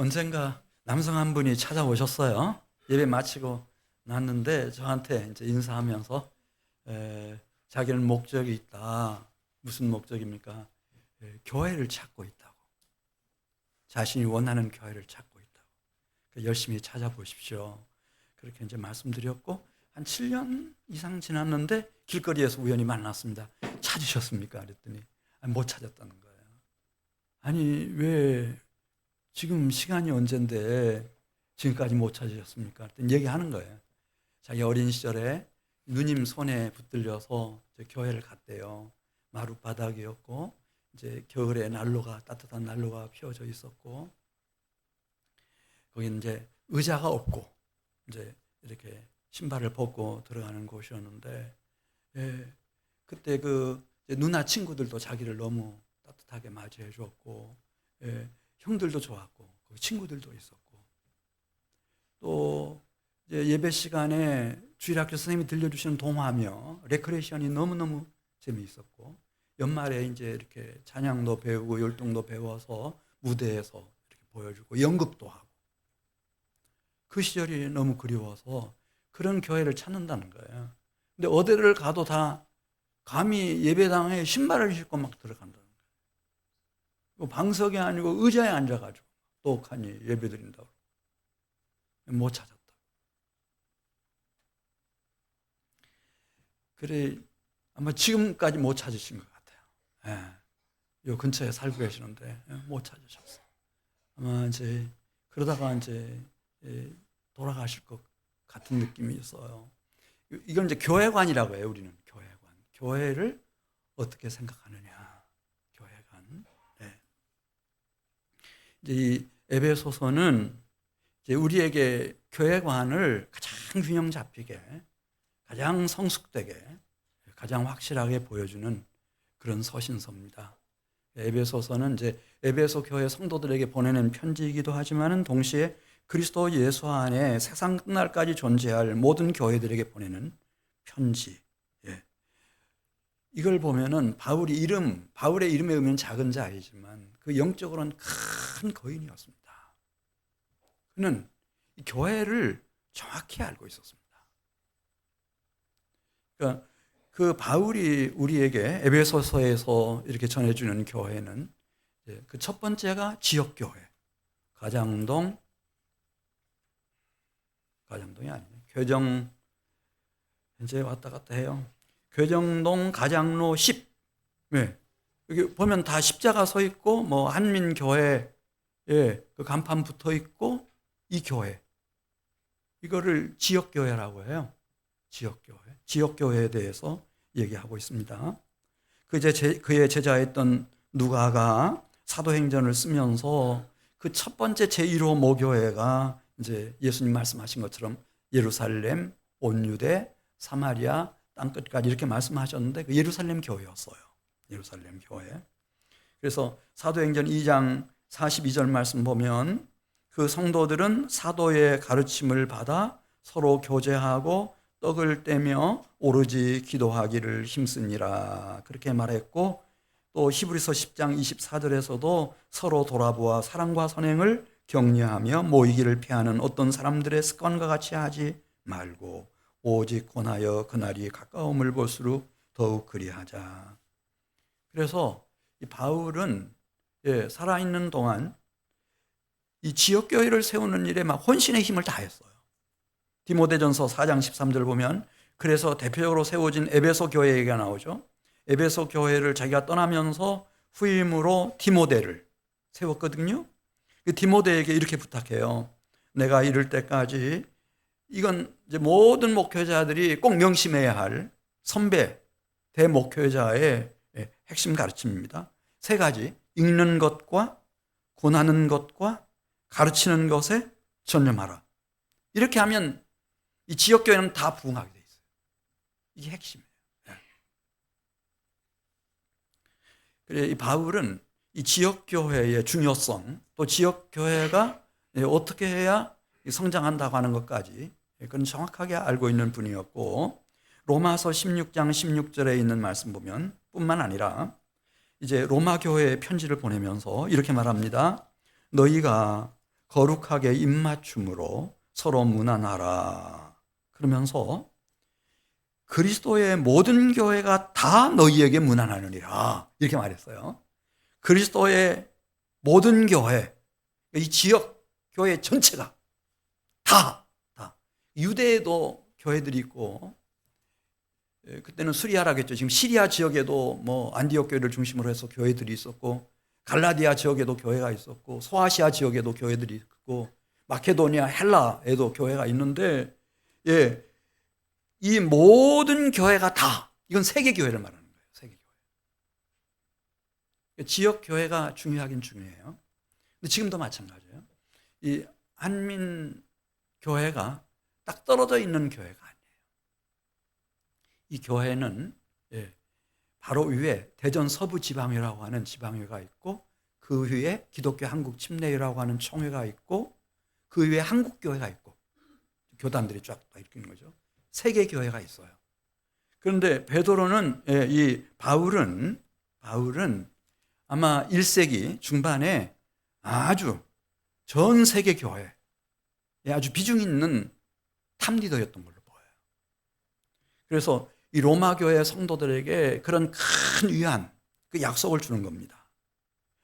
언젠가 남성 한 분이 찾아오셨어요. 예배 마치고 났는데 저한테 이제 인사하면서 자기는 목적이 있다. 무슨 목적입니까? 교회를 찾고 있다고. 자신이 원하는 교회를 찾고 있다고. 열심히 찾아보십시오. 그렇게 이제 말씀드렸고 한 7년 이상 지났는데 길거리에서 우연히 만났습니다. 찾으셨습니까? 그랬더니 못 찾았다는 거예요. 아니 왜 지금 시간이 언젠데 지금까지 못 찾으셨습니까? 그랬더니 얘기하는 거예요. 자기 어린 시절에 누님 손에 붙들려서 교회를 갔대요. 마룻바닥이었고 이제 겨울에 난로가 따뜻한 난로가 피워져 있었고 거기 이제 의자가 없고 이제 이렇게 신발을 벗고 들어가는 곳이었는데 그때 그 누나 친구들도 자기를 너무 따뜻하게 맞이해 줬고 형들도 좋았고 거기 친구들도 있었고 또 이제 예배 시간에 주일학교 선생님이 들려주시는 동화며 레크레이션이 너무너무 재미있었고 연말에 이제 이렇게 찬양도 배우고 율동도 배워서 무대에서 이렇게 보여주고 연극도 하고 그 시절이 너무 그리워서 그런 교회를 찾는다는 거예요. 근데 어디를 가도 다 감히 예배당에 신발을 신고 막 들어간다는 거예요. 방석이 아니고 의자에 앉아가지고 똑하니 예배 드린다고 못 찾았다. 그래 아마 지금까지 못 찾으신 것 같아요. 요 근처에 살고 계시는데 못 찾으셨어. 아마 이제 그러다가 이제 돌아가실 것 같은 느낌이 있어요. 이건 이제 교회관이라고 해요. 우리는 교회관. 교회를 어떻게 생각하느냐. 교회관. 네. 이제 이 에베소서는 이제 우리에게 교회관을 가장 균형 잡히게, 가장 성숙되게, 가장 확실하게 보여주는 그런 서신서입니다. 에베소서는 이제 에베소 교회 성도들에게 보내는 편지이기도 하지만은 동시에 그리스도 예수 안에 세상 끝날까지 존재할 모든 교회들에게 보내는 편지. 이걸 보면은 바울의 이름의 의미는 작은 자이지만 그 영적으로는 큰 거인이었습니다. 그는 이 교회를 정확히 알고 있었습니다. 그러니까 그 바울이 우리에게 에베소서에서 이렇게 전해주는 교회는 그 첫 번째가 지역교회, 가장동이 아니에요. 교정 이제 왔다 갔다 해요. 교정동 가장로 10. 여기 보면 다 십자가 서 있고 뭐 한민교회 그 간판 붙어 있고 이 교회 이거를 지역교회라고 해요. 지역교회에 대해서 얘기하고 있습니다. 그의 제자였던 누가가 사도행전을 쓰면서 그 첫 번째 제1호 모교회가 이제 예수님 말씀하신 것처럼 예루살렘, 온 유대, 사마리아 땅끝까지 이렇게 말씀하셨는데 그 예루살렘 교회였어요. 예루살렘 교회. 그래서 사도행전 2장 42절 말씀 보면 그 성도들은 사도의 가르침을 받아 서로 교제하고 떡을 떼며 오로지 기도하기를 힘쓰니라 그렇게 말했고 또 히브리서 10장 24절에서도 서로 돌아보아 사랑과 선행을 격려하며 모이기를 피하는 어떤 사람들의 습관과 같이 하지 말고 오직 권하여 그날이 가까움을 볼수록 더욱 그리하자. 그래서 이 바울은 살아있는 동안 이 지역교회를 세우는 일에 막 혼신의 힘을 다했어요. 디모데전서 4장 13절 보면 그래서 대표적으로 세워진 에베소 교회 얘기가 나오죠. 에베소 교회를 자기가 떠나면서 후임으로 디모데를 세웠거든요. 그 디모데에게 이렇게 부탁해요. 내가 이를 때까지 이건 이제 모든 목회자들이 꼭 명심해야 할 선배, 대목회자의 핵심 가르침입니다. 3가지, 읽는 것과 권하는 것과 가르치는 것에 전념하라. 이렇게 하면 이 지역교회는 다 부흥하게 돼 있어요. 이게 핵심이에요. 그래 이 바울은 이 지역교회의 중요성, 또 지역교회가 어떻게 해야 성장한다고 하는 것까지 그건 정확하게 알고 있는 분이었고 로마서 16장 16절에 있는 말씀 보면 뿐만 아니라 이제 로마 교회에 편지를 보내면서 이렇게 말합니다. 너희가 거룩하게 입맞춤으로 서로 문안하라. 그러면서 그리스도의 모든 교회가 다 너희에게 문안하느니라 이렇게 말했어요. 그리스도의 모든 교회, 이 지역 교회 전체가 다 유대에도 교회들이 있고, 그때는 수리아라겠죠. 지금 시리아 지역에도 뭐 안디옥 교회를 중심으로 해서 교회들이 있었고, 갈라디아 지역에도 교회가 있었고, 소아시아 지역에도 교회들이 있고, 마케도니아, 헬라에도 교회가 있는데, 이 모든 교회가 다, 이건 세계 교회를 말하는 거예요. 세계 교회. 지역 교회가 중요하긴 중요해요. 근데 지금도 마찬가지예요. 이 한민 교회가 딱 떨어져 있는 교회가 아니에요. 이 교회는 바로 위에 대전 서부 지방회라고 하는 지방회가 있고, 그 위에 기독교 한국 침례회라고 하는 총회가 있고, 그 위에 한국교회가 있고, 교단들이 쫙 이렇게 있는 거죠. 세계 교회가 있어요. 그런데 베드로는, 이 바울은 아마 1세기 중반에 아주 전 세계 교회에 아주 비중 있는 탑리더였던 걸로 보여요. 그래서 이 로마 교회 성도들에게 그런 큰 위안, 그 약속을 주는 겁니다.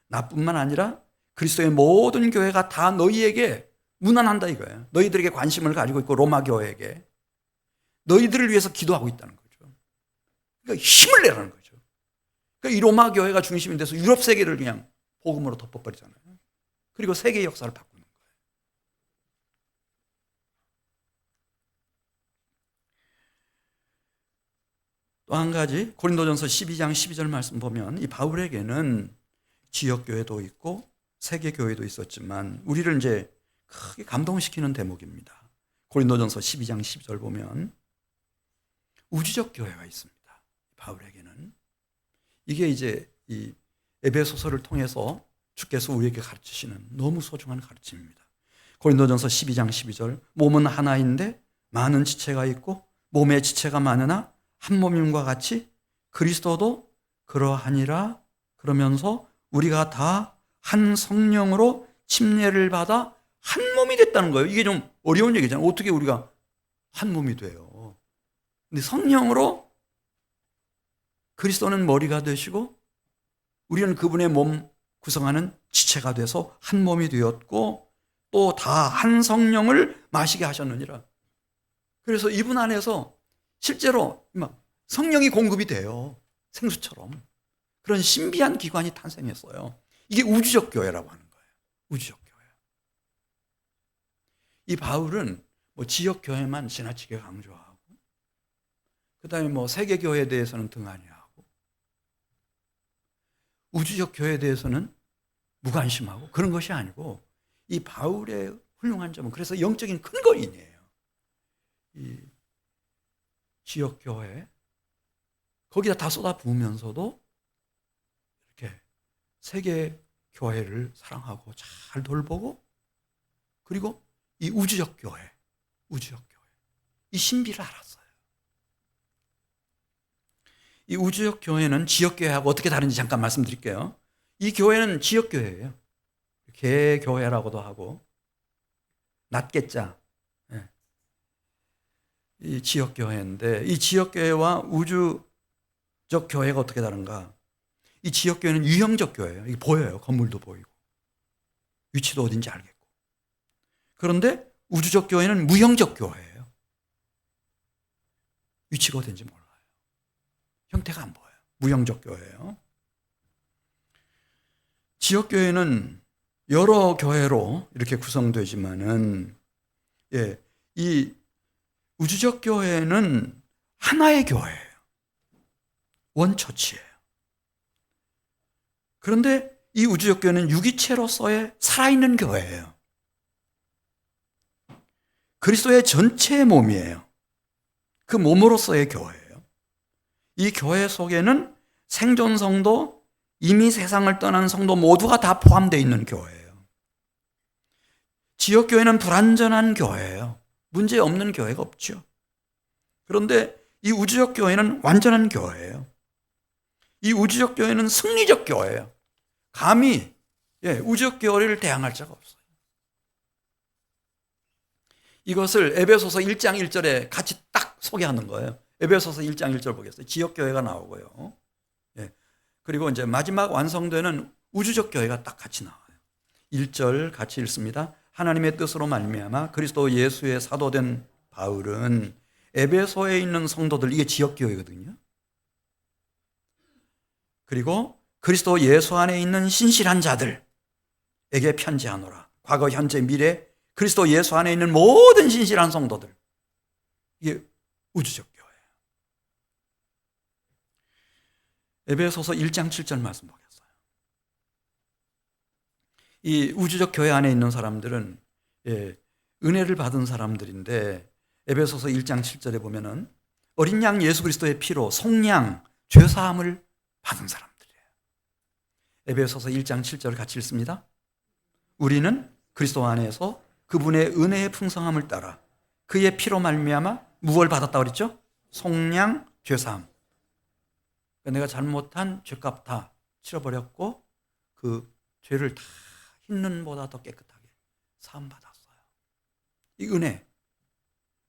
나뿐만 아니라 그리스도의 모든 교회가 다 너희에게 문안한다 이거예요. 너희들에게 관심을 가지고 있고, 로마 교회에게 너희들을 위해서 기도하고 있다는 거죠. 그러니까 힘을 내라는 거죠. 그러니까 이 로마 교회가 중심이 돼서 유럽 세계를 그냥 복음으로 덮어버리잖아요. 그리고 세계 역사를 바꾸는 거예요. 또 한 가지, 고린도전서 12장 12절 말씀 보면 이 바울에게는 지역교회도 있고 세계교회도 있었지만, 우리를 이제 크게 감동시키는 대목입니다. 고린도전서 12장 12절 보면 우주적 교회가 있습니다. 바울에게는. 이게 이제 이 에베소서를 통해서 주께서 우리에게 가르치시는 너무 소중한 가르침입니다. 고린도전서 12장 12절, 몸은 하나인데 많은 지체가 있고 몸의 지체가 많으나 한 몸임과 같이 그리스도도 그러하니라. 그러면서 우리가 다 한 성령으로 침례를 받아 한 몸이 됐다는 거예요. 이게 좀 어려운 얘기잖아요. 어떻게 우리가 한 몸이 돼요? 근데 성령으로 그리스도는 머리가 되시고 우리는 그분의 몸 구성하는 지체가 돼서 한 몸이 되었고, 또 다 한 성령을 마시게 하셨느니라. 그래서 이분 안에서 실제로 막 성령이 공급이 돼요. 생수처럼. 그런 신비한 기관이 탄생했어요. 이게 우주적 교회라고 하는 거예요. 우주적 교회. 이 바울은 뭐 지역 교회만 지나치게 강조하고, 그 다음에 뭐 세계 교회에 대해서는 등한히 하고, 우주적 교회에 대해서는 무관심하고, 그런 것이 아니고, 이 바울의 훌륭한 점은 그래서 영적인 근거인이에요. 이 지역 교회 거기다 다 쏟아 부으면서도 이렇게 세계 교회를 사랑하고 잘 돌보고, 그리고 이 우주적 교회, 이 신비를 알았어요. 이 우주적 교회는 지역 교회하고 어떻게 다른지 잠깐 말씀드릴게요. 이 교회는 지역 교회예요. 개교회라고도 하고, 낫겠자, 이 지역 교회인데, 이 지역 교회와 우주적 교회가 어떻게 다른가? 이 지역 교회는 유형적 교회예요. 이게 보여요. 건물도 보이고 위치도 어딘지 알겠고. 그런데 우주적 교회는 무형적 교회예요. 위치가 어딘지 몰라요. 형태가 안 보여요. 무형적 교회예요. 지역 교회는 여러 교회로 이렇게 구성되지만은, 이 우주적 교회는 하나의 교회예요. 원처치예요. 그런데 이 우주적 교회는 유기체로서의 살아있는 교회예요. 그리스도의 전체의 몸이에요. 그 몸으로서의 교회예요. 이 교회 속에는 생존 성도, 이미 세상을 떠난 성도 모두가 다 포함되어 있는 교회예요. 지역 교회는 불완전한 교회예요. 문제 없는 교회가 없죠. 그런데 이 우주적 교회는 완전한 교회예요. 이 우주적 교회는 승리적 교회예요. 감히 우주적 교회를 대항할 자가 없어요. 이것을 에베소서 1장 1절에 같이 딱 소개하는 거예요. 에베소서 1장 1절 보겠어요. 지역교회가 나오고요. 예. 그리고 이제 마지막 완성되는 우주적 교회가 딱 같이 나와요. 1절 같이 읽습니다. 하나님의 뜻으로 말미암아 그리스도 예수의 사도된 바울은 에베소에 있는 성도들, 이게 지역교회거든요. 그리고 그리스도 예수 안에 있는 신실한 자들에게 편지하노라. 과거, 현재, 미래 그리스도 예수 안에 있는 모든 신실한 성도들, 이게 우주적 교회예요. 에베소서 1장 7절 말씀 보겠어요. 이 우주적 교회 안에 있는 사람들은 은혜를 받은 사람들인데, 에베소서 1장 7절에 보면은 어린 양 예수 그리스도의 피로 속량 죄사함을 받은 사람들이에요. 에베소서 1장 7절 같이 읽습니다. 우리는 그리스도 안에서 그분의 은혜의 풍성함을 따라 그의 피로 말미암아 무엇을 받았다고 그랬죠? 속량 죄사함. 내가 잘못한 죄값 다 치러버렸고 그 죄를 다 흰눈보다 더 깨끗하게 사함받았어요. 이 은혜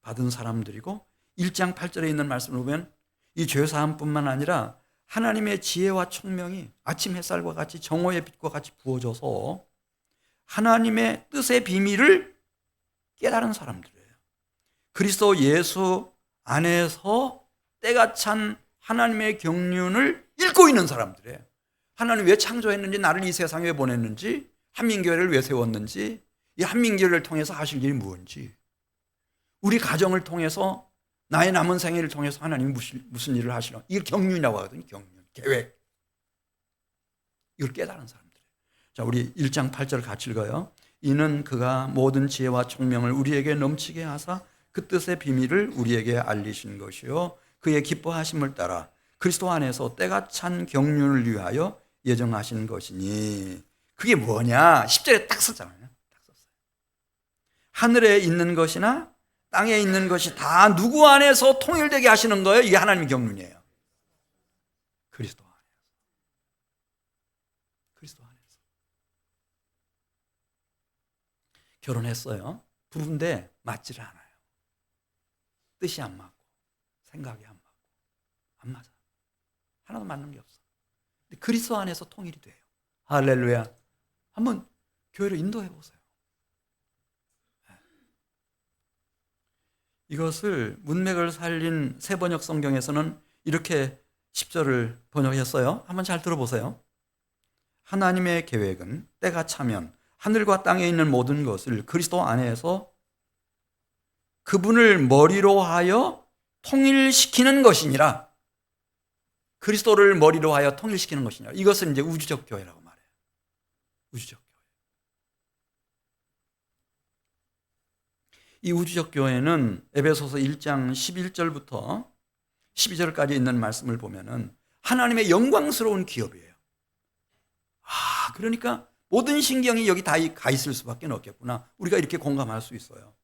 받은 사람들이고, 1장 8절에 있는 말씀을 보면 이 죄사함뿐만 아니라 하나님의 지혜와 총명이 아침 햇살과 같이 정오의 빛과 같이 부어져서 하나님의 뜻의 비밀을 깨달은 사람들이에요. 그리스도 예수 안에서 때가 찬 하나님의 경륜을 읽고 있는 사람들이에요. 하나님 왜 창조했는지, 나를 이 세상에 왜 보냈는지, 한민교회를 왜 세웠는지, 이 한민교회를 통해서 하실 일이 무엇인지, 우리 가정을 통해서, 나의 남은 생애를 통해서 하나님이 무슨 일을 하시나, 이걸 경륜이라고 하거든요. 경륜, 계획. 이걸 깨달은 사람들이에요. 자, 우리 1장 8절 같이 읽어요. 이는 그가 모든 지혜와 총명을 우리에게 넘치게 하사 그 뜻의 비밀을 우리에게 알리신 것이요 그의 기뻐하심을 따라 그리스도 안에서 때가 찬 경륜을 위하여 예정하신 것이니. 그게 뭐냐? 10절에 딱 썼잖아요. 딱 썼어요. 하늘에 있는 것이나 땅에 있는 것이 다 누구 안에서 통일되게 하시는 거예요? 이게 하나님의 경륜이에요. 그리스도 안에서. 그리스도 안에서. 결혼했어요. 부부인데 맞지를 않아요. 뜻이 안 맞고 생각이 안 맞고 안 맞아. 하나도 맞는 게 없어. 근데 그리스도 안에서 통일이 돼요. 할렐루야. 한번 교회를 인도해 보세요. 이것을 문맥을 살린 새번역 성경에서는 이렇게 10절을 번역했어요. 한번 잘 들어보세요. 하나님의 계획은 때가 차면 하늘과 땅에 있는 모든 것을 그리스도 안에서 그분을 머리로 하여 통일시키는 것이니라. 그리스도를 머리로 하여 통일시키는 것이니라. 이것은 이제 우주적 교회라고 말해요. 우주적 교회. 이 우주적 교회는 에베소서 1장 11절부터 12절까지 있는 말씀을 보면은 하나님의 영광스러운 기업이에요. 아, 그러니까 모든 신경이 여기 다 가 있을 수밖에 없겠구나. 우리가 이렇게 공감할 수 있어요.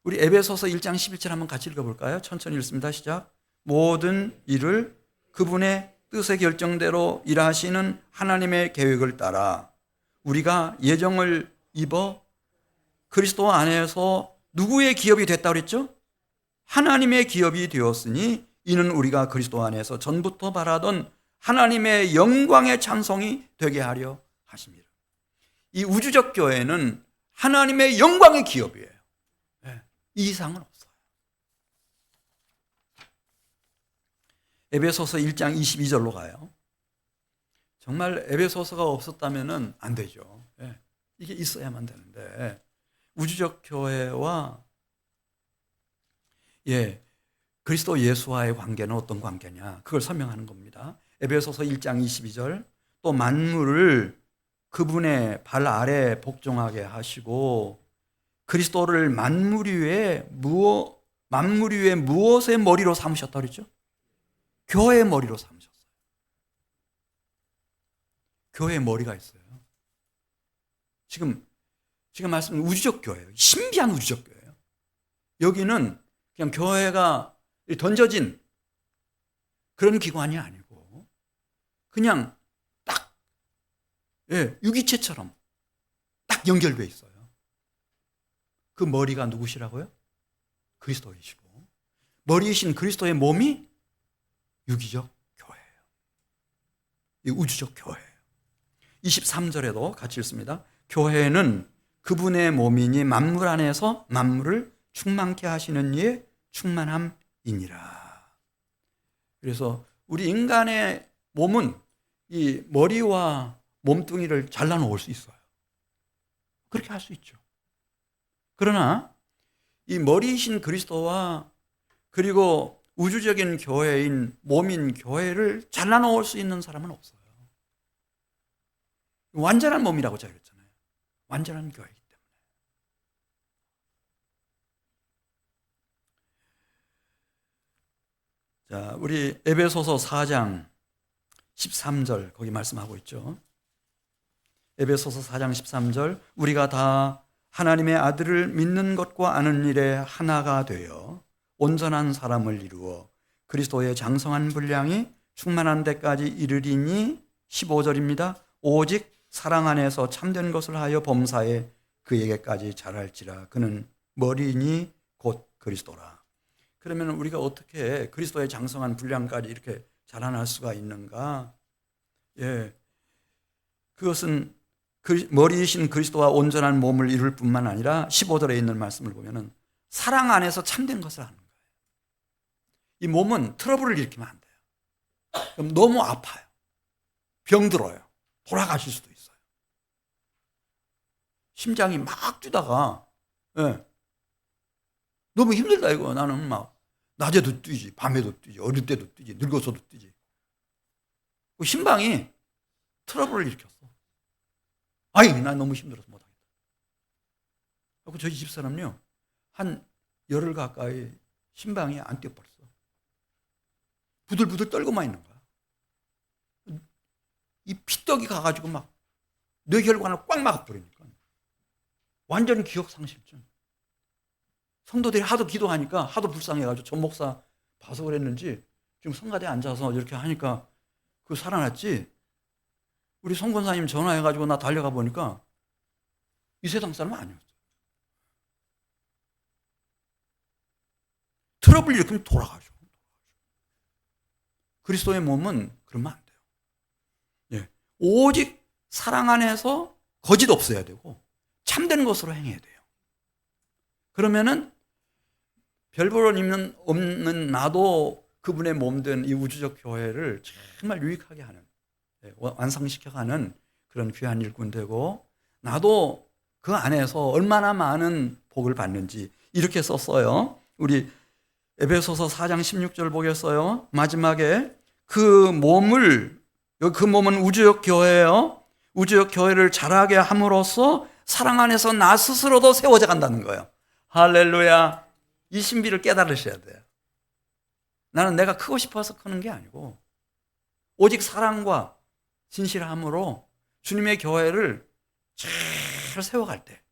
우리 에베소서 1장 11절 한번 같이 읽어볼까요? 천천히 읽습니다. 시작. 모든 일을 그분의 뜻의 결정대로 일하시는 하나님의 계획을 따라 우리가 예정을 입어 그리스도 안에서 누구의 기업이 됐다고 그랬죠? 하나님의 기업이 되었으니 이는 우리가 그리스도 안에서 전부터 바라던 하나님의 영광의 찬송이 되게 하려 하십니다. 이 우주적 교회는 하나님의 영광의 기업이에요. 이 이상은 없어요. 에베소서 1장 22절로 가요. 정말 에베소서가 없었다면 안 되죠. 이게 있어야만 되는데, 우주적 교회와 그리스도 예수와의 관계는 어떤 관계냐, 그걸 설명하는 겁니다. 에베소서 1장 22절, 또 만물을 그분의 발 아래 복종하게 하시고 그리스도를 만물 위에 무엇의 머리로 삼으셨다 그랬죠? 교회의 머리로 삼으셨어요. 교회의 머리가 있어요. 지금 말씀은 우주적 교회예요. 신비한 우주적 교회예요. 여기는 그냥 교회가 던져진 그런 기관이 아니고 그냥 딱 유기체처럼 딱 연결되어 있어요. 그 머리가 누구시라고요? 그리스도이시고, 머리이신 그리스도의 몸이 유기적 교회예요. 이 우주적 교회예요. 23절에도 같이 읽습니다. 교회는 그분의 몸이니 만물 안에서 만물을 충만케 하시는 이의 충만함이니라. 그래서 우리 인간의 몸은 이 머리와 몸뚱이를 잘라놓을 수 있어요. 그렇게 할 수 있죠. 그러나 이 머리이신 그리스도와 그리고 우주적인 교회인 몸인 교회를 잘라놓을 수 있는 사람은 없어요. 완전한 몸이라고 제가 그랬잖아요. 완전한 교회이기 때문에. 자, 우리 에베소서 4장 13절 거기 말씀하고 있죠. 에베소서 4장 13절, 우리가 다 하나님의 아들을 믿는 것과 아는 일에 하나가 되어 온전한 사람을 이루어 그리스도의 장성한 분량이 충만한 데까지 이르리니 15절입니다. 오직 사랑 안에서 참된 것을 하여 범사에 그에게까지 자랄지라. 그는 머리니 곧 그리스도라. 그러면 우리가 어떻게 그리스도의 장성한 분량까지 이렇게 자라날 수가 있는가? 그것은 머리이신 그리스도와 온전한 몸을 이룰 뿐만 아니라 15절에 있는 말씀을 보면은 사랑 안에서 참된 것을 하는 거예요. 이 몸은 트러블을 일으키면 안 돼요. 그럼 너무 아파요. 병들어요. 돌아가실 수도 있어요. 심장이 막 뛰다가 너무 힘들다 이거. 나는 막 낮에도 뛰지, 밤에도 뛰지, 어릴 때도 뛰지, 늙어서도 뛰지. 그 심방이 트러블을 일으켰어. 아이, 난 너무 힘들어서 못하겠다. 그리고 저희 집사람요, 한 열흘 가까이 심방이 안 뛰어버렸어. 부들부들 떨고만 있는 거야. 이 피떡이 가가지고 막 뇌혈관을 꽉 막아버리니까 완전 기억 상실증. 성도들이 하도 기도하니까 하도 불쌍해가지고 전 목사 봐서 그랬는지 지금 성가대에 앉아서 이렇게 하니까 그 살아났지. 우리 송 권사님 전화해가지고 나 달려가 보니까 이 세상 사람은 아니었어. 트러블 일으키면 돌아가죠. 그리스도의 몸은 그러면 안 돼요. 오직 사랑 안에서 거짓 없어야 되고 참된 것으로 행해야 돼요. 그러면은 별볼 없는 나도 그분의 몸된 이 우주적 교회를 정말 유익하게 하는, 완성시켜가는 그런 귀한 일꾼 되고, 나도 그 안에서 얼마나 많은 복을 받는지 이렇게 썼어요. 우리 에베소서 4장 16절 보겠어요. 마지막에 그 몸은 우주적 교회예요. 우주적 교회를 자라게 함으로써 사랑 안에서 나 스스로도 세워져 간다는 거예요. 할렐루야. 이 신비를 깨달으셔야 돼요. 나는 내가 크고 싶어서 크는 게 아니고 오직 사랑과 진실함으로 주님의 교회를 잘 세워갈 때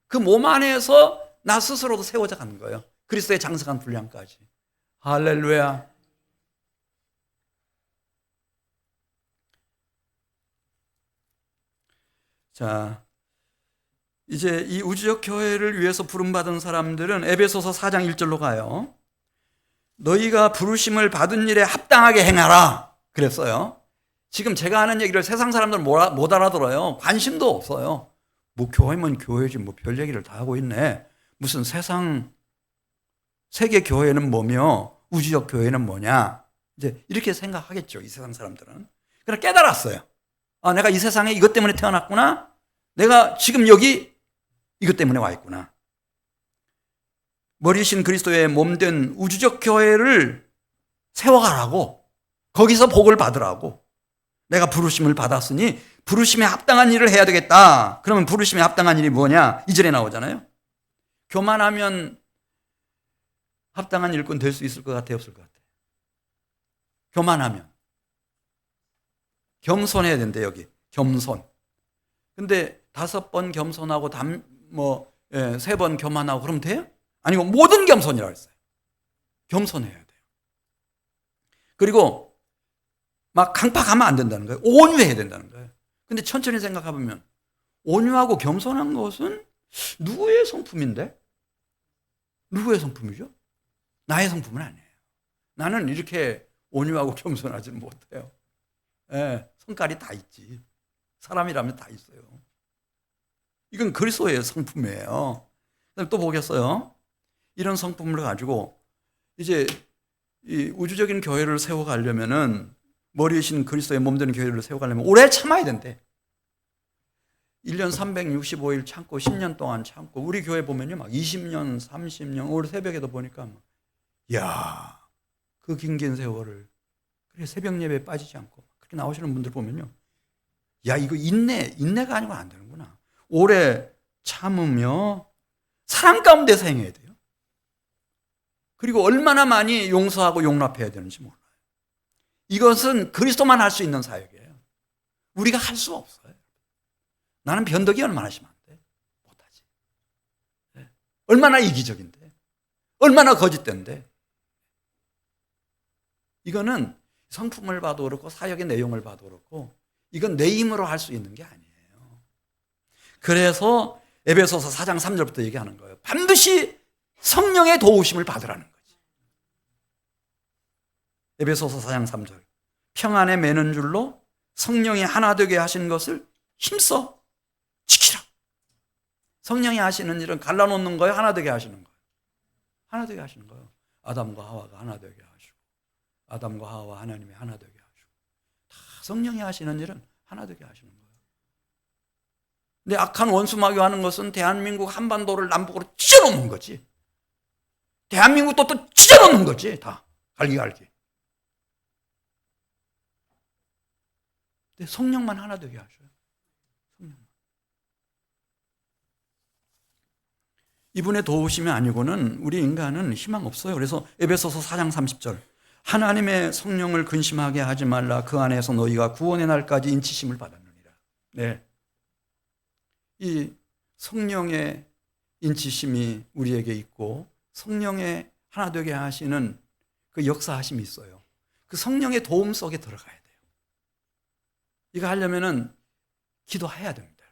그 몸 안에서 나 스스로도 세워져 가는 거예요. 그리스도의 장성한 분량까지. 할렐루야. 자, 이제 이 우주적 교회를 위해서 부름받은 사람들은 에베소서 4장 1절로 가요. 너희가 부르심을 받은 일에 합당하게 행하라 그랬어요. 지금 제가 하는 얘기를 세상 사람들은 못 알아들어요. 관심도 없어요. 뭐 교회면 교회지 뭐 별 얘기를 다 하고 있네. 무슨 세계 교회는 뭐며 우주적 교회는 뭐냐, 이제 이렇게 생각하겠죠, 이 세상 사람들은. 그러나 깨달았어요. 아, 내가 이 세상에 이것 때문에 태어났구나. 내가 지금 여기 이것 때문에 와 있구나. 머리신 그리스도의 몸된 우주적 교회를 세워가라고, 거기서 복을 받으라고. 내가 부르심을 받았으니 부르심에 합당한 일을 해야 되겠다. 그러면 부르심에 합당한 일이 뭐냐? 2절에 나오잖아요. 교만하면 합당한 일꾼 될 수 있을 것 같아요, 없을 것 같아요? 교만하면. 겸손해야 된대, 여기. 겸손. 근데 5번 겸손하고 3번 교만하고 그러면 돼요? 아니고 모든 겸손이라고 했어요. 겸손해야 돼요. 그리고 막 강팍하면 안 된다는 거예요. 온유해야 된다는 거예요. 근데 천천히 생각해보면 온유하고 겸손한 것은 누구의 성품인데? 누구의 성품이죠? 나의 성품은 아니에요. 나는 이렇게 온유하고 겸손하지는 못해요. 예, 성깔이 다 있지. 사람이라면 다 있어요. 이건 그리스도의 성품이에요. 또 보겠어요. 이런 성품을 가지고 이제 이 우주적인 교회를 세워가려면은 머리이신 그리스도의 몸되는 교회를 세워가려면 오래 참아야 된대. 1년 365일 참고 10년 동안 참고 우리 교회 보면요 막 20년 30년 오늘 새벽에도 보니까 막, 야, 그 긴 세월을 그렇게 새벽 예배에 빠지지 않고 그렇게 나오시는 분들 보면요, 야, 이거 인내가 아니고 안 되는구나. 오래 참으며 사랑 가운데서 행해야 돼요. 그리고 얼마나 많이 용서하고 용납해야 되는지 몰라요. 이것은 그리스도만 할 수 있는 사역이에요. 우리가 할 수 없어요. 나는 변덕이 얼마나 심한데 못하지. 네. 얼마나 이기적인데, 얼마나 거짓된데. 이거는 성품을 봐도 그렇고 사역의 내용을 봐도 그렇고 이건 내 힘으로 할 수 있는 게 아니에요. 그래서 에베소서 4장 3절부터 얘기하는 거예요. 반드시 성령의 도우심을 받으라는 거지. 에베소서 4장 3절. 평안에 매는 줄로 성령이 하나 되게 하신 것을 힘써 지키라. 성령이 하시는 일은 갈라놓는 거예요, 하나 되게 하시는 거예요? 하나 되게 하시는 거예요. 아담과 하와가 하나 되게 하시고 아담과 하와 하나님이 하나 되게 하시고 다 성령이 하시는 일은 하나 되게 하시는 거예요. 근데 악한 원수마귀가 하는 것은 대한민국 한반도를 남북으로 찢어놓는 거지. 대한민국도 또 찢어놓는 거지. 다 갈기갈기. 근데 성령만 하나 되게 하셔요. 성령만. 이분의 도우심이 아니고는 우리 인간은 희망 없어요. 그래서 에베소서 4장 30절. 하나님의 성령을 근심하게 하지 말라. 그 안에서 너희가 구원의 날까지 인치심을 받았느니라. 네. 이 성령의 인치심이 우리에게 있고 성령의 하나 되게 하시는 그 역사하심이 있어요. 그 성령의 도움 속에 들어가야 돼요. 이거 하려면은 기도해야 됩니다.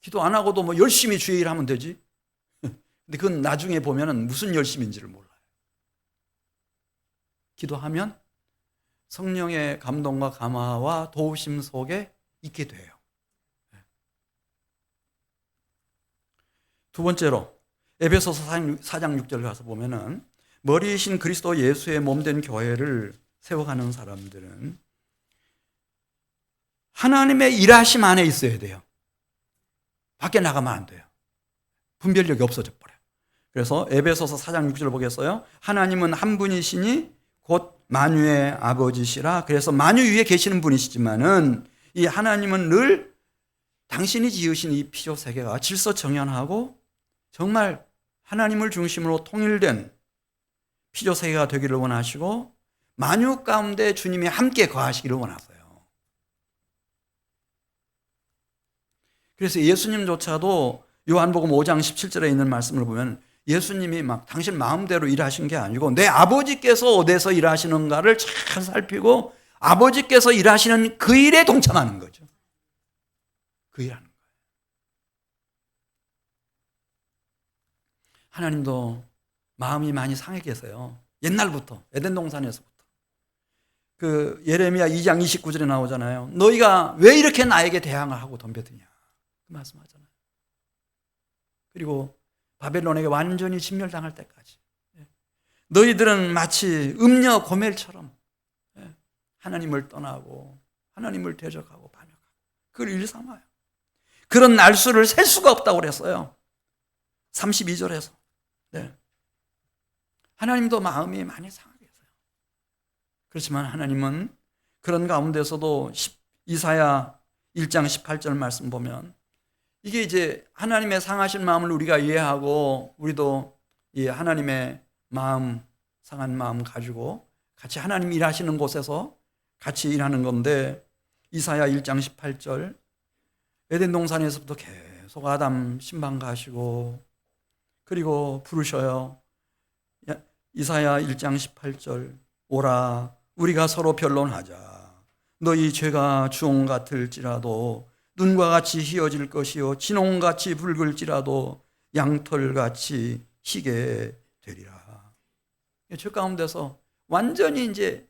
기도 안 하고도 뭐 열심히 주의 일하면 되지. 근데 그건 나중에 보면은 무슨 열심인지를 몰라요. 기도하면 성령의 감동과 감화와 도우심 속에 있게 돼요. 두 번째로 에베소서 4장 6절 가서 보면은 머리이신 그리스도 예수의 몸된 교회를 세워가는 사람들은 하나님의 일하심 안에 있어야 돼요. 밖에 나가면 안 돼요. 분별력이 없어져 버려요. 그래서 에베소서 4장 6절 보겠어요? 하나님은 한 분이시니 곧 만유의 아버지시라. 그래서 만유 위에 계시는 분이시지만은 이 하나님은 늘 당신이 지으신 이 피조 세계가 질서정연하고 정말 하나님을 중심으로 통일된 피조 세계가 되기를 원하시고 만유 가운데 주님이 함께 거하시기를 원하세요. 그래서 예수님조차도 요한복음 5장 17절에 있는 말씀을 보면 예수님이 막 당신 마음대로 일하신 게 아니고 내 아버지께서 어디서 일하시는가를 잘 살피고 아버지께서 일하시는 그 일에 동참하는 거죠. 그 일하는 거예요. 하나님도 마음이 많이 상해 계세요. 옛날부터 에덴 동산에서부터. 그 예레미야 2장 29절에 나오잖아요. 너희가 왜 이렇게 나에게 대항을 하고 덤벼드냐 그 말씀하잖아요. 그리고 바벨론에게 완전히 진멸당할 때까지 너희들은 마치 음녀 고멜처럼 하나님을 떠나고 하나님을 대적하고 반역하고 그걸 일삼아요. 그런 날수를 셀 수가 없다고 그랬어요. 32절에서. 네. 하나님도 마음이 많이 상하게 했어요. 그렇지만 하나님은 그런 가운데서도 이사야 1장 18절 말씀 보면 이게 이제 하나님의 상하신 마음을 우리가 이해하고 우리도 이 하나님의 마음, 상한 마음 가지고 같이 하나님 일하시는 곳에서 같이 일하는 건데 이사야 1장 18절 에덴 동산에서부터 계속 아담 신방 가시고 그리고 부르셔요. 이사야 1장 18절 오라 우리가 서로 변론하자. 너희 죄가 주홍 같을지라도 눈과 같이 희어질 것이요 진홍같이 붉을지라도 양털같이 희게 되리라. 저 가운데서 완전히 이제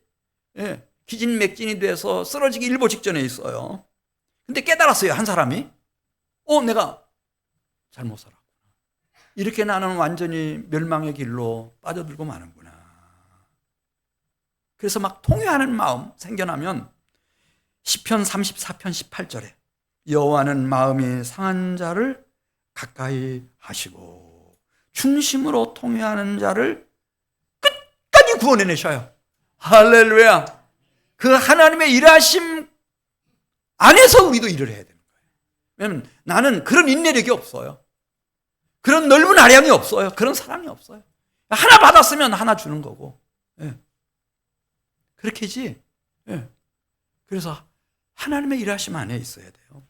기진맥진이 돼서 쓰러지기 일보 직전에 있어요. 근데 깨달았어요, 한 사람이. 내가 잘못 살았구나. 이렇게 나는 완전히 멸망의 길로 빠져들고 마는구나. 그래서 막 통회하는 마음 생겨나면 시편 34편 18절에 여호와는 마음이 상한 자를 가까이 하시고 중심으로 통회하는 자를 끝까지 구원해내셔요. 할렐루야. 그 하나님의 일하심 안에서 우리도 일을 해야 되는 거예요. 왜냐하면 나는 그런 인내력이 없어요. 그런 넓은 아량이 없어요. 그런 사랑이 없어요. 하나 받았으면 하나 주는 거고. 그렇게지. 그래서 하나님의 일하심 안에 있어야 돼요.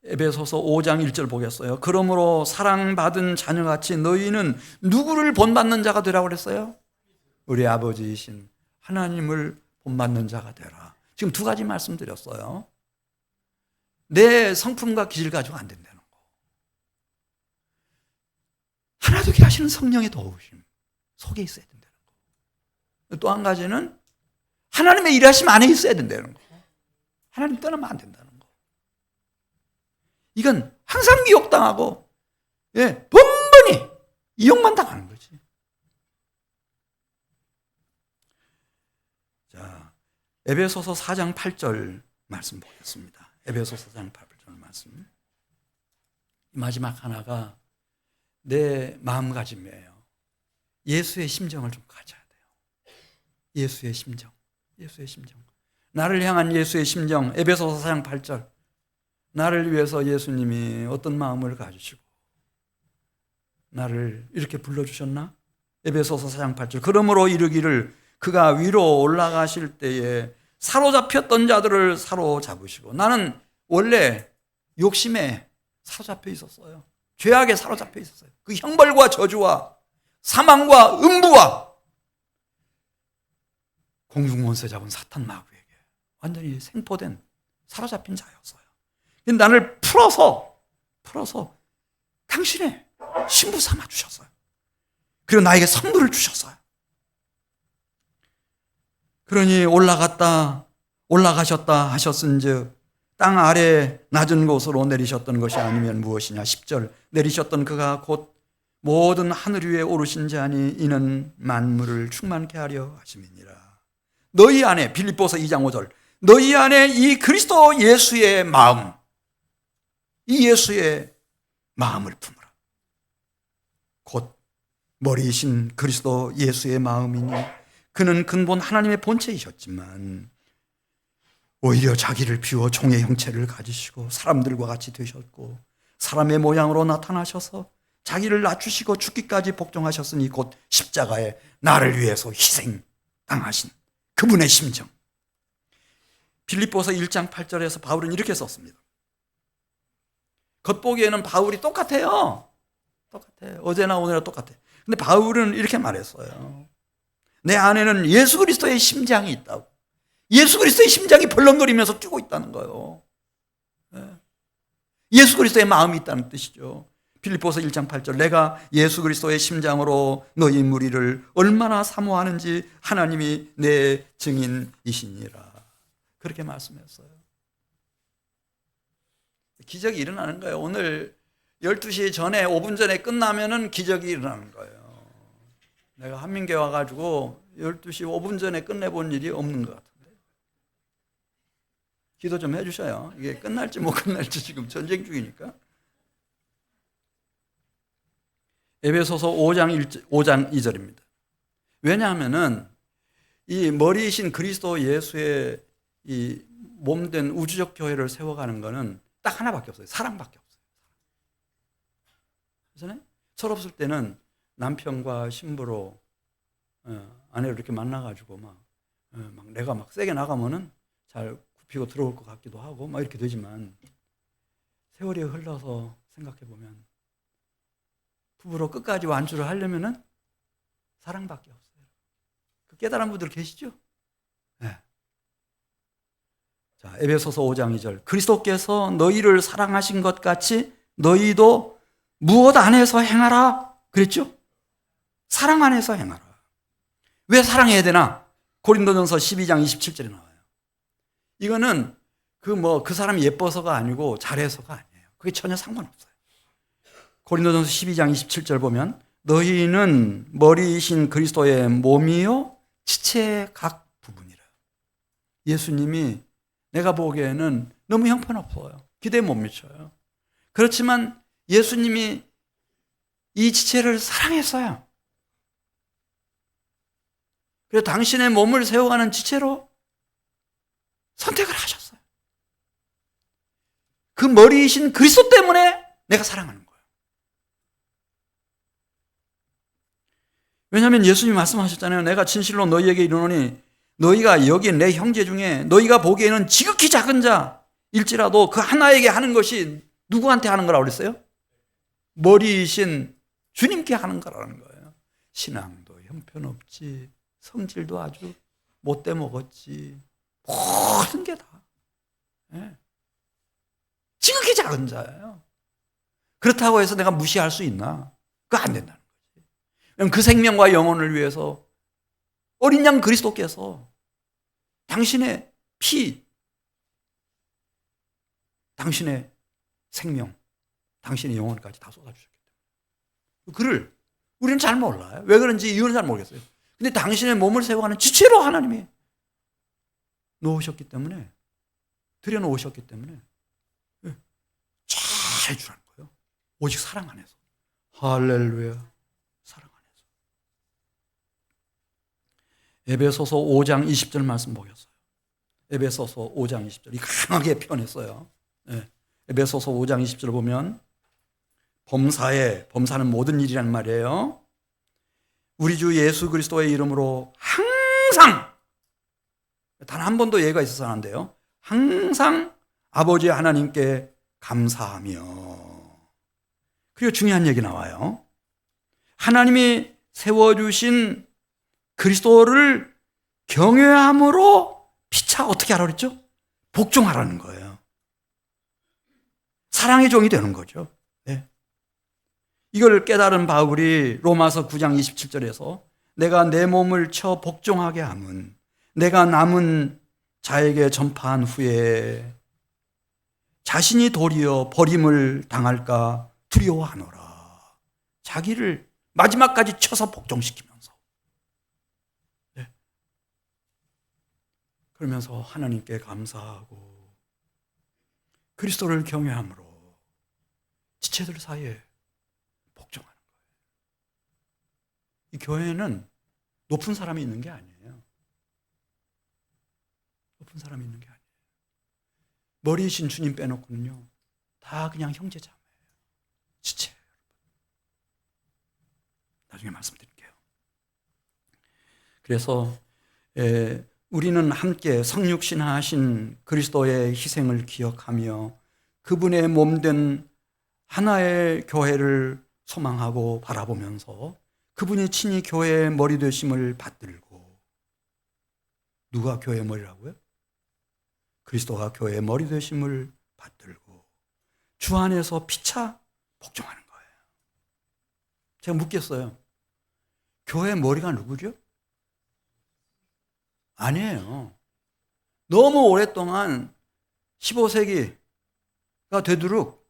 에베소서 5장 1절 보겠어요. 그러므로 사랑받은 자녀같이 너희는 누구를 본받는 자가 되라고 그랬어요? 우리 아버지이신 하나님을 본받는 자가 되라. 지금 두 가지 말씀드렸어요. 내 성품과 기질 가지고 안 된다는 거. 하나되게 하시는 성령의 도우심 속에 있어야 된다는 거. 또 한 가지는 하나님의 일하심 안에 있어야 된다는 거. 하나님 떠나면 안 된다는 거. 이건 항상 미혹당하고 번번이 이용만 당하는 거지. 자, 에베소서 4장 8절 말씀 보겠습니다. 에베소서 4장 8절 말씀. 마지막 하나가 내 마음가짐이에요. 예수의 심정을 좀 가져야 돼요. 예수의 심정. 예수의 심정. 나를 향한 예수의 심정. 에베소서 4장 8절. 나를 위해서 예수님이 어떤 마음을 가지시고 나를 이렇게 불러주셨나? 에베소서 4장 8절. 그러므로 이르기를 그가 위로 올라가실 때에 사로잡혔던 자들을 사로잡으시고. 나는 원래 욕심에 사로잡혀 있었어요. 죄악에 사로잡혀 있었어요. 그 형벌과 저주와 사망과 음부와 공중원세 잡은 사탄 마귀에게 완전히 생포된 사로잡힌 자였어요. 근데 나를 풀어서 당신의 신부 삼아 주셨어요. 그리고 나에게 선물을 주셨어요. 그러니 올라가셨다 하셨은즉 땅 아래 낮은 곳으로 내리셨던 것이 아니면 무엇이냐. 10절. 내리셨던 그가 곧 모든 하늘 위에 오르신 자니 이는 만물을 충만케 하려 하심이니라. 너희 안에, 빌립보서 2장 5절, 너희 안에 이 그리스도 예수의 마음, 이 예수의 마음을 품으라. 곧 머리이신 그리스도 예수의 마음이니 그는 근본 하나님의 본체이셨지만 오히려 자기를 비워 종의 형체를 가지시고 사람들과 같이 되셨고 사람의 모양으로 나타나셔서 자기를 낮추시고 죽기까지 복종하셨으니 곧 십자가에 나를 위해서 희생당하신 그분의 심정. 빌립보서 1장 8절에서 바울은 이렇게 썼습니다. 겉보기에는 바울이 똑같아요. 어제나 오늘이나 똑같아. 근데 바울은 이렇게 말했어요. 내 안에는 예수 그리스도의 심장이 있다고. 예수 그리스도의 심장이 벌렁거리면서 뛰고 있다는 거예요. 예수 그리스도의 마음이 있다는 뜻이죠. 빌립보서 1장 8절. 내가 예수 그리스도의 심장으로 너희 무리를 얼마나 사모하는지 하나님이 내 증인이시니라. 그렇게 말씀했어요. 기적이 일어나는 거예요. 오늘 12시 전에 5분 전에 끝나면은 기적이 일어나는 거예요. 내가 한민교회 와가지고 12시 5분 전에 끝내본 일이 없는 것 같은데. 기도 좀 해주셔요. 이게 끝날지 못 끝날지 지금 전쟁 중이니까. 에베소서 5장 2절입니다. 왜냐하면은 이 머리이신 그리스도 예수의 이 몸된 우주적 교회를 세워가는 것은 딱 하나밖에 없어요. 사랑밖에 없어요. 그래서 철없을 때는 남편과 신부로 아내를 이렇게 만나가지고 막 내가 막 세게 나가면은 잘 굽히고 들어올 것 같기도 하고 막 이렇게 되지만 세월이 흘러서 생각해 보면 부부로 끝까지 완주를 하려면은 사랑밖에 없어요. 그 깨달은 분들 계시죠? 네. 자, 에베소서 5장 2절. 그리스도께서 너희를 사랑하신 것 같이 너희도 무엇 안에서 행하라 그랬죠? 사랑 안에서 행하라. 왜 사랑해야 되나? 고린도전서 12장 27절에 나와요. 이거는 그 사람이 예뻐서가 아니고 잘해서가 아니에요. 그게 전혀 상관없어요. 고린도전서 12장 27절 보면 너희는 머리이신 그리스도의 몸이요 지체의 각 부분이라. 예수님이 내가 보기에는 너무 형편없어요. 기대에 못 미쳐요. 그렇지만 예수님이 이 지체를 사랑했어요. 그래서 당신의 몸을 세워가는 지체로 선택을 하셨어요. 그 머리이신 그리스도 때문에 내가 사랑하는 거예요. 왜냐하면 예수님이 말씀하셨잖아요. 내가 진실로 너희에게 이르노니 너희가 여기 내 형제 중에 너희가 보기에는 지극히 작은 자일지라도 그 하나에게 하는 것이 누구한테 하는 거라고 그랬어요? 머리이신 주님께 하는 거라는 거예요. 신앙도 형편없지, 성질도 아주 못돼 먹었지, 모든 게 다 지극히 작은 자예요. 그렇다고 해서 내가 무시할 수 있나? 그거 안 된다는 거지. 그 생명과 영혼을 위해서 어린 양 그리스도께서 당신의 피, 당신의 생명, 당신의 영혼까지 다 쏟아주셨기 때문에 그를 우리는 잘 몰라요. 왜 그런지 이유는 잘 모르겠어요. 근데 당신의 몸을 세워가는 지체로 하나님이 놓으셨기 때문에, 들여놓으셨기 때문에 잘 주라는 거예요. 오직 사랑 안에서. 할렐루야. 사랑 안에서. 에베소서 5장 20절 말씀 보겠어요. 에베소서 5장 20절. 이 강하게 표현했어요. 에베소서 5장 20절 보면 범사는 모든 일이란 말이에요. 우리 주 예수 그리스도의 이름으로 항상, 단 한 번도 예가 있어서는 안 돼요. 항상 아버지 하나님께 감사하며. 그리고 중요한 얘기 나와요. 하나님이 세워주신 그리스도를 경외함으로 피차 어떻게 하라고 그랬죠? 복종하라는 거예요. 사랑의 종이 되는 거죠. 네. 이걸 깨달은 바울이 로마서 9장 27절에서 내가 내 몸을 쳐 복종하게 함은 내가 남은 자에게 전파한 후에 자신이 도리어 버림을 당할까 두려워하노라. 자기를 마지막까지 쳐서 복종시키면서, 네. 그러면서 하나님께 감사하고 그리스도를 경외함으로 지체들 사이에 복종하는 거예요. 이 교회는 높은 사람이 있는 게 아니에요. 높은 사람이 있는 게 아니에요. 머리이신 주님 빼놓고는요, 다 그냥 형제자매예요. 지체. 나중에 말씀드릴게요. 그래서 우리는 함께 성육신하신 그리스도의 희생을 기억하며 그분의 몸된 하나의 교회를 소망하고 바라보면서 그분이 친히 교회의 머리 되심을 받들고. 누가 교회의 머리라고요? 그리스도가 교회의 머리 되심을 받들고 주 안에서 피차 복종하는 거예요. 제가 묻겠어요. 교회의 머리가 누구죠? 아니에요. 너무 오랫동안 15세기가 되도록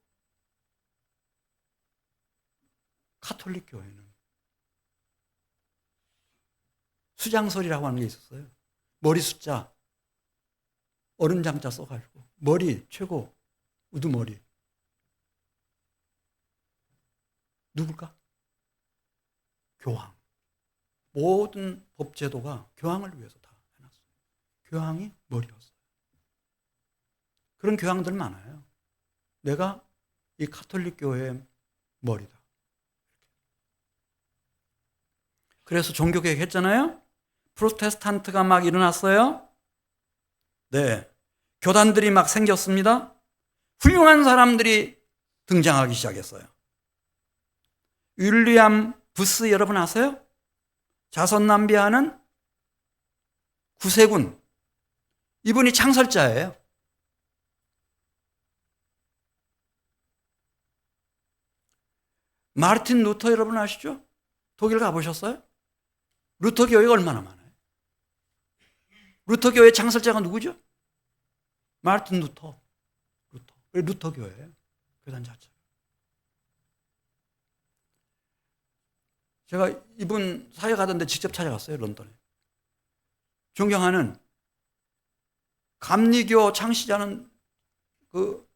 가톨릭 교회는 수장설이라고 하는 게 있었어요. 머리 숫자, 어른장자 써가지고 머리 최고 우두머리. 누굴까? 교황. 모든 법제도가 교황을 위해서 다 해놨어요. 교황이 머리였어요. 그런 교황들 많아요. 내가 이 가톨릭 교회의 머리다. 그래서 종교개혁 했잖아요. 프로테스탄트가 막 일어났어요. 네, 교단들이 막 생겼습니다. 훌륭한 사람들이 등장하기 시작했어요. 윌리엄 부스 여러분 아세요? 자선 낭비하는 구세군. 이분이 창설자예요. 마르틴 루터 여러분 아시죠? 독일 가보셨어요? 루터 교회가 얼마나 많아요? 루터 교회 창설자가 누구죠? 마르틴 루터. 루터 교회예요. 교단 자체. 제가 이분 사회 가던데 직접 찾아갔어요. 런던에. 존경하는 감리교 창시자는 그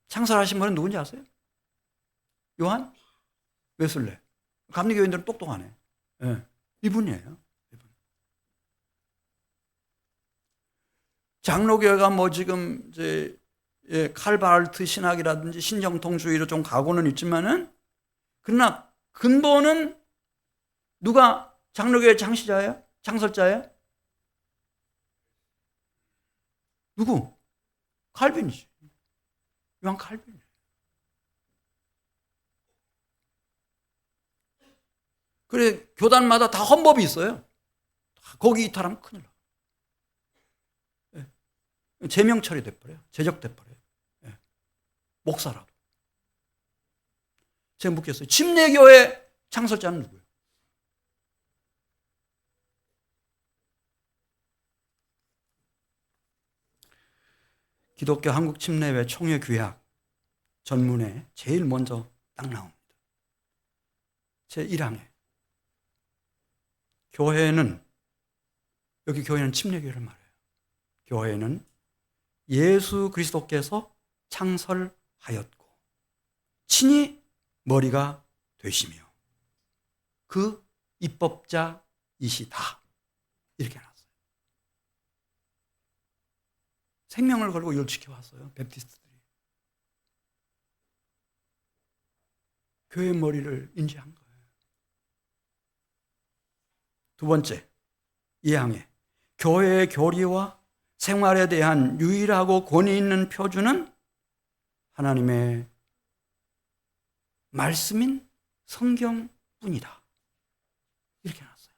창설하신 분은 누군지 아세요? 요한 웨슬레. 감리교인들은 똑똑하네. 네. 이분이에요. 이분. 장로교회가 뭐 지금 이제 칼바르트 신학이라든지 신정통주의로 좀 가고는 있지만은 그러나 근본은 누가 장로교회 창시자예요? 창설자예요? 누구? 칼빈이지. 요한 칼빈. 그래, 교단마다 다 헌법이 있어요. 거기 이탈하면 큰일 나. 제명 처리돼버려요. 제적돼버려요. 목사라도. 제가 묻겠어요. 침례교회 창설자는 누구예요? 기독교 한국 침례회 총회 규약 전문에 제일 먼저 딱 나옵니다. 제1항에 교회는, 여기 교회는 침례교회를 말해요. 교회는 예수 그리스도께서 창설하였고 친히 머리가 되시며 그 입법자이시다. 이렇게 해놨어요. 생명을 걸고 이걸 지켜왔어요. 베프티스트들이. 교회의 머리를 인지한 거예요. 두 번째, 이 항에 교회의 교리와 생활에 대한 유일하고 권위 있는 표준은 하나님의 말씀인 성경뿐이다. 이렇게 해놨어요.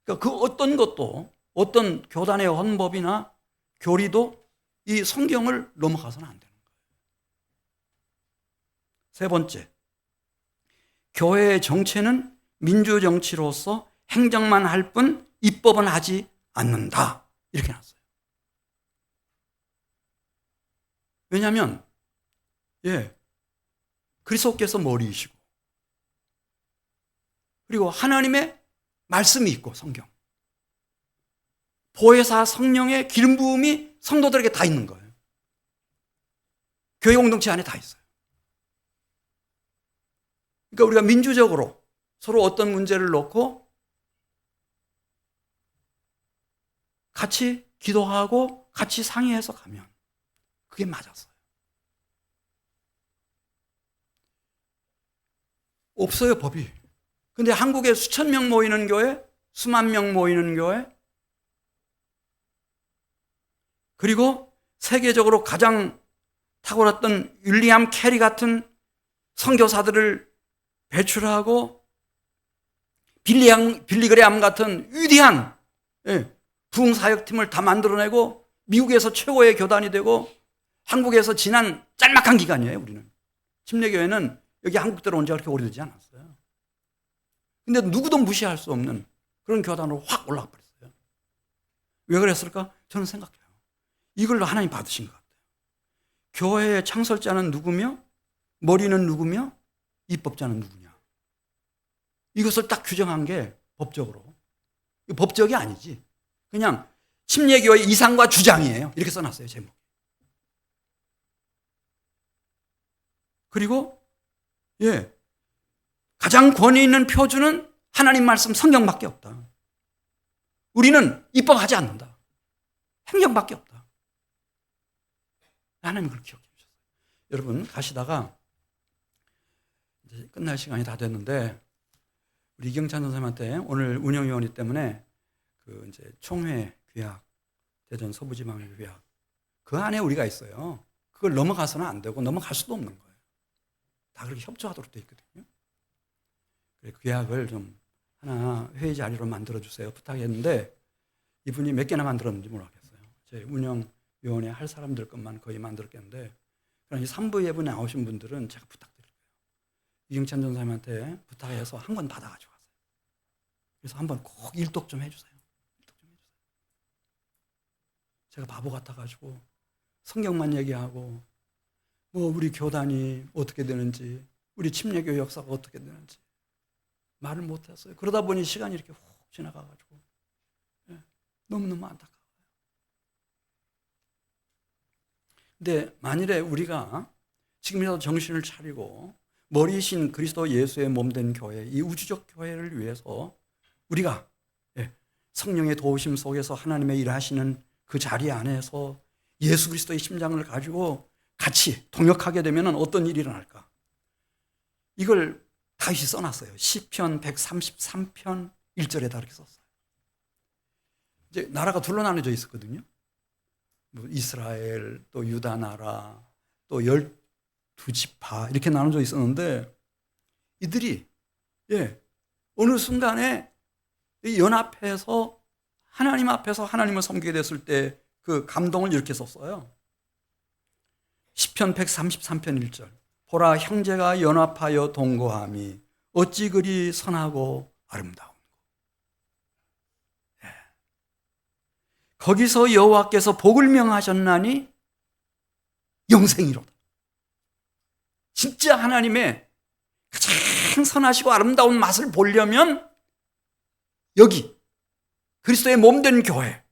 그러니까 그 어떤 것도, 어떤 교단의 헌법이나 교리도 이 성경을 넘어가서는 안 되는 거예요. 세 번째, 교회의 정체는 민주정치로서 행정만 할 뿐 입법은 하지 않는다. 이렇게 해놨어요. 왜냐하면 그리스도께서 머리이시고 그리고 하나님의 말씀이 있고 성경. 보혜사 성령의 기름 부음이 성도들에게 다 있는 거예요. 교회 공동체 안에 다 있어요. 그러니까 우리가 민주적으로 서로 어떤 문제를 놓고 같이 기도하고 같이 상의해서 가면 그게 맞았어요. 없어요, 법이. 근데 한국에 수천 명 모이는 교회, 수만 명 모이는 교회, 그리고 세계적으로 가장 탁월했던 윌리엄 캐리 같은 선교사들을 배출하고 빌리그레암 같은 위대한 부흥사역팀을 다 만들어내고 미국에서 최고의 교단이 되고 한국에서 지난 짤막한 기간이에요. 우리는 침례교회는 여기 한국 들어온 지가 그렇게 오래되지 않았어요. 근데 누구도 무시할 수 없는 그런 교단으로 확 올라가 버렸어요. 왜 그랬을까? 저는 생각해요. 이걸로 하나님 받으신 것 같아요. 교회의 창설자는 누구며 머리는 누구며 입법자는 누구냐. 이것을 딱 규정한 게 법적으로. 법적이 아니지. 그냥 침례교회의 이상과 주장이에요. 이렇게 써놨어요, 제목. 그리고 가장 권위 있는 표준은 하나님 말씀 성경밖에 없다. 우리는 입법하지 않는다. 행정밖에 없다. 하나님 그걸 기억해 주셨어요. 여러분 가시다가 이제 끝날 시간이 다 됐는데 우리 이경찬 선생님한테 오늘 운영위원회 때문에 그 이제 총회 규약, 대전 서부지방회 규약 그 안에 우리가 있어요. 그걸 넘어가서는 안 되고 넘어갈 수도 없는 거예요. 다 그렇게 협조하도록 되어 있거든요. 그 규약을 좀 하나 회의 자리로 만들어 주세요 부탁했는데 이분이 몇 개나 만들었는지 모르겠어요. 제 운영위원회 할 사람들 것만 거의 만들었겠는데 그러나 이 3부 예배에 나오신 분들은 제가 부탁드려요. 이경찬 전사님한테 부탁해서 한 권 받아가지고 왔어요. 그래서 한번 꼭 일독 좀 해주세요. 일독 좀 해주세요. 제가 바보 같아가지고 성경만 얘기하고 뭐 우리 교단이 어떻게 되는지, 우리 침례교회 역사가 어떻게 되는지 말을 못했어요. 그러다 보니 시간이 이렇게 훅 지나가가지고 너무너무 안타까워요. 근데 만일에 우리가 지금이라도 정신을 차리고 머리신 그리스도 예수의 몸된 교회, 이 우주적 교회를 위해서 우리가 성령의 도우심 속에서 하나님의 일하시는 그 자리 안에서 예수 그리스도의 심장을 가지고 같이 동역하게 되면 어떤 일이 일어날까? 이걸 다윗이 써놨어요. 시편 133편 1절에다 이렇게 썼어요. 이제 나라가 둘로 나눠져 있었거든요. 뭐 이스라엘, 또 유다 나라, 또 12지파 이렇게 나눠져 있었는데 이들이 어느 순간에 연합해서 하나님 앞에서 하나님을 섬기게 됐을 때 그 감동을 이렇게 썼어요. 시편 133편 1절. 보라, 형제가 연합하여 동거함이 어찌 그리 선하고 아름다운고. 거기서 여호와께서 복을 명하셨나니 영생이로다. 진짜 하나님의 가장 선하시고 아름다운 맛을 보려면 여기 그리스도의 몸된 교회,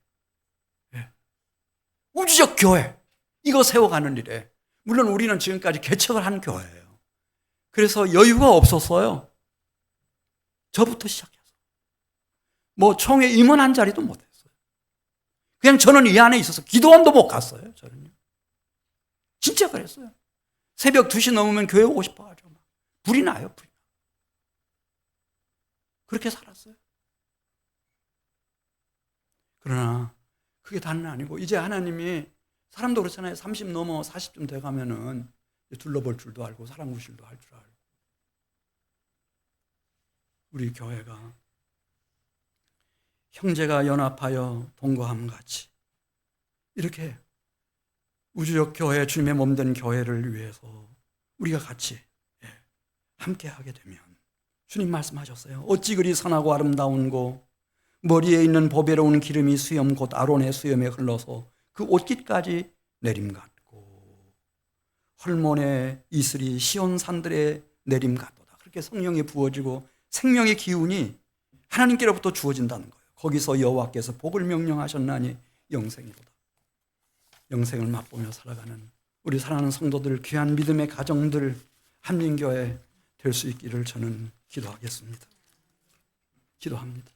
우주적 교회, 이거 세워가는 일에, 물론 우리는 지금까지 개척을 한 교회예요. 그래서 여유가 없었어요. 저부터 시작해서 뭐 총회 임원한 자리도 못했어요. 그냥 저는 이 안에 있어서 기도원도 못 갔어요. 저는요. 진짜 그랬어요. 새벽 2시 넘으면 교회 오고 싶어가지고 막 불이 나요. 불이 나. 그렇게 살았어요. 그러나 그게 다는 아니고 이제 하나님이, 사람도 그렇잖아요. 30 넘어 40쯤 돼가면은 둘러볼 줄도 알고 사람 구실도 할 줄 알고. 우리 교회가 형제가 연합하여 동거함 같이 이렇게 우주적 교회, 주님의 몸된 교회를 위해서 우리가 같이 함께 하게 되면, 주님 말씀하셨어요. 어찌 그리 선하고 아름다운고 머리에 있는 보배로운 기름이 수염 곧 아론의 수염에 흘러서 그 옷깃까지 내림 같고 헐몬의 이슬이 시온 산들의 내림 같도다. 그렇게 성령이 부어지고 생명의 기운이 하나님께로부터 주어진다는 거예요. 거기서 여호와께서 복을 명령하셨나니 영생이로다. 영생을 맛보며 살아가는 우리 사랑하는 성도들, 귀한 믿음의 가정들, 한민교회 될 수 있기를 저는 기도하겠습니다. 기도합니다.